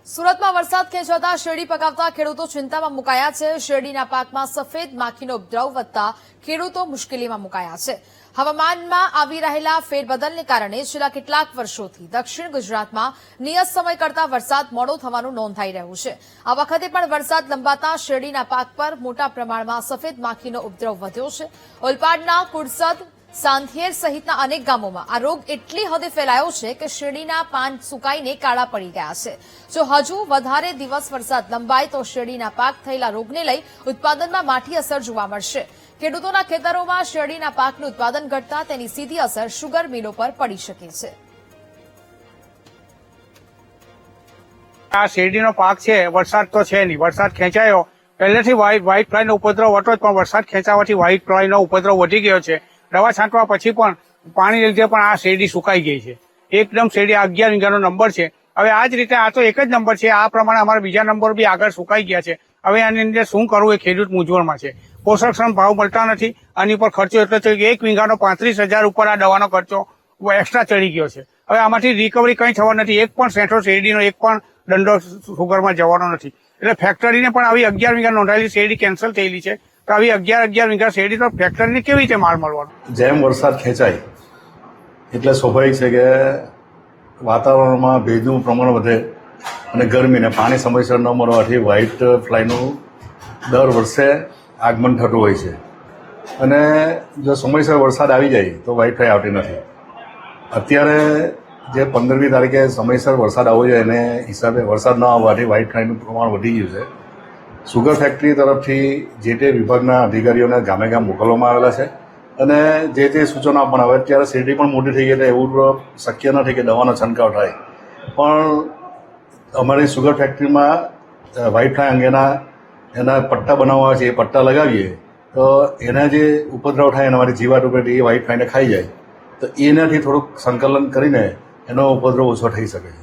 સુરતમાં વરસાદ ખેંચાતા શેરડી પકાવતા ખેડૂતો ચિંતામાં મુકાયા છે। શેરડીના પાકમાં સફેદ માખીનો ઉપદ્રવ વધતા ખેડૂતો મુશ્કેલીમાં મુકાયા છે। હવામાનમાં આવી રહેલા ફેરબદલને કારણે છેલ્લા કેટલાક વર્ષોથી દક્ષિણ ગુજરાતમાં નિયત સમય કરતા વરસાદ મોડો થવાનું નોંધાઈ રહ્યું છે। આ વખતે પણ વરસાદ લંબાતા શેરડીના પાક પર મોટા પ્રમાણમાં સફેદ માખીનો ઉપદ્રવ વધ્યો છે। ઓલપાડના કુડસદ સાંધિયેર સહિતના અનેક ગામોમાં આ રોગ એટલી હદે ફેલાયો છે કે શેરડીના પાન સુકાઈને કાળા પડી ગયા છે। જો હજુ વધારે દિવસ વરસાદ લંબાય તો શેરડીના પાક થયેલા રોગને લઈ ઉત્પાદનમાં માઠી અસર જોવા મળશે। ખેડૂતોના ખેતરોમાં શેરડીના પાકનું ઉત્પાદન ઘટતા તેની સીધી અસર શુગર મિલો પર પડી શકે છે। આ શેરડીનો પાક છે, વરસાદ તો છે નહીં, વરસાદ ખેંચાયો પહેલેથી વ્હાઇટ ફ્લાયનો ઉપદ્રવ હતો, પણ વરસાદ ખેંચાવાથી વ્હાઇટ ફ્લાયનો ઉપદ્રવ વધી ગયો છે। દવા છાંટવા પછી પણ પાણી લીધે પણ આ શેરડી સુકાઈ ગઈ છે। એકદમ શેરડી 11 વીઘાનો નંબર છે। હવે આ જ રીતે આ તો એક જ નંબર છે, આ પ્રમાણે અમારા બીજા નંબર બી આગળ સુકાઈ ગયા છે। હવે આની અંદર શું કરવું એ ખેડૂત મૂંઝવણમાં છે। પોષકક્ષમ ભાવ મળતા નથી, આની પર ખર્ચો એટલો છે કે 1 વીઘાનો 35,000 ઉપર આ દવાનો ખર્ચો એક્સ્ટ્રા ચડી ગયો છે। હવે આમાંથી રિકવરી કંઈ થવા નથી, એક પણ સેંઠો શેરડીનો એક પણ દંડો સુગરમાં જવાનો નથી। એટલે ફેક્ટરીને પણ આવી 11 વીઘા નોંધાયેલી શેરડી કેન્સલ થયેલી છે। તો આવી 11 વીઘા શેરડી તો ફેક્ટરીને કેવી રીતે માલ મળવાનો? જેમ વરસાદ ખેંચાય એટલે સ્વાભાવિક છે કે વાતાવરણમાં ભેજનું પ્રમાણ વધે અને ગરમીને પાણી સમયસર ન મળવાથી વ્હાઇટ ફ્લાયનું દર વર્ષે આગમન થતું હોય છે। અને જો સમયસર વરસાદ આવી જાય તો વ્હાઇટ ફ્લાય આવતી નથી। અત્યારે જે 15મી તારીખે સમયસર વરસાદ આવવો જોઈએ એને હિસાબે વરસાદ ન આવવાથી વ્હાઇટ ફ્લાયનું પ્રમાણ વધી ગયું છે। સુગર ફેક્ટરી તરફથી જે તે વિભાગના અધિકારીઓને ગામે ગામ મોકલવામાં આવેલા છે અને જે તે સૂચનો આપવાના આવે। અત્યારે શેરડી પણ મોટી થઈ ગઈ એટલે એવું શક્ય નથી કે દવાનો છંટકાવ થાય, પણ અમારી સુગર ફેક્ટરીમાં વ્હાઇટ ફ્લાય અંગેના એના પટ્ટા બનાવવા છે, એ પટ્ટા લગાવીએ તો એના જે ઉપદ્રવ થાય એના માટે જીવાત ઉપરથી એ વ્હાઇટ ફ્લાયને ખાઈ જાય તો એનાથી થોડુંક સંકલન કરીને એનો ઉપદ્રવ ઓછો થઈ શકે છે।